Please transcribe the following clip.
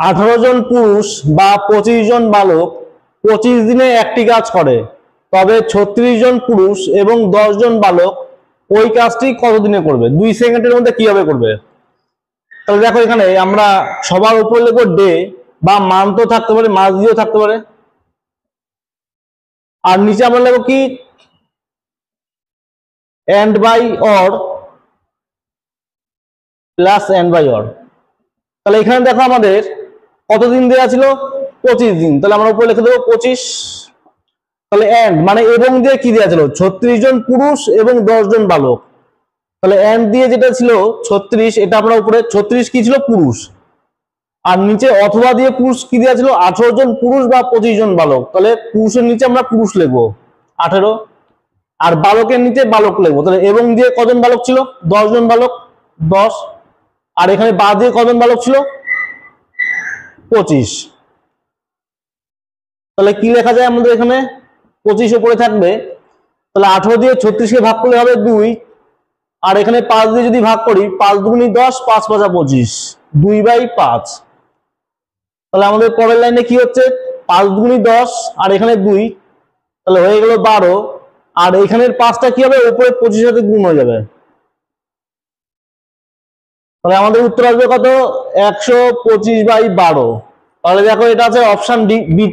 18 জন পুরুষ বা 25 জন বালক 25 দিনে একটি কাজ করে, তবে 36 জন পুরুষ এবং 10 জন বালক ওই কাজটি কত দিনে করবে? 2 সেকেন্ডের মধ্যে কিভাবে করবে? তাহলে দেখো এখানে আমরা সবার উপরে লিখবো ডে, বা মান্থ থাকতে পারে, মাস দিয়েও থাকতে পারে, আর নিচে আমরা লিখবো কি and by or plus and by or. তাহলে এখানে দেখো আমাদের কতদিন দেওয়া ছিল? 25 দিন। তাহলে আমরা উপরে লিখে দেবো 25। তাহলে এন্ড মানে এবং দিয়ে কি দেওয়া ছিল? 36 জন পুরুষ এবং 10 জন বালক। তাহলে এন্ড দিয়ে যেটা ছিল 36, এটা আমরা উপরে 36 কি ছিল? পুরুষ। আর নিচে অথবা দিয়ে পুরুষ কি দেওয়া ছিল? 18 জন পুরুষ বা 25 জন বালক। তাহলে পুরুষের নিচে আমরা পুরুষ লিখবো 18, আর বালকের নিচে বালক লিখবো। তাহলে এবং দিয়ে কজন বালক ছিল? 10 জন বালক, 10। আর এখানে বা দিয়ে কজন বালক ছিল? 25। তাহলে কি লেখা যায় আমাদের এখানে? 25 উপরে থাকবে। তাহলে 18 দিয়ে 36 কে ভাগ করলে হবে 2, আর এখানে 5 দিয়ে যদি ভাগ করি, 5 দুগুণী 10, 5 পাঁচা 25, 2/5। তাহলে আমাদের পরের লাইনে কি হচ্ছে? 5 দুগুণী 10 আর এখানে 2, তাহলে হয়ে গেল 12। আর এখানের 5টা কি হবে? উপরে 25 সাথে গুণ হয়ে যাবে। তাহলে আমাদের উত্তর আসবে কত? 125/12। তাহলে দেখো এটা আছে অপশন ডি।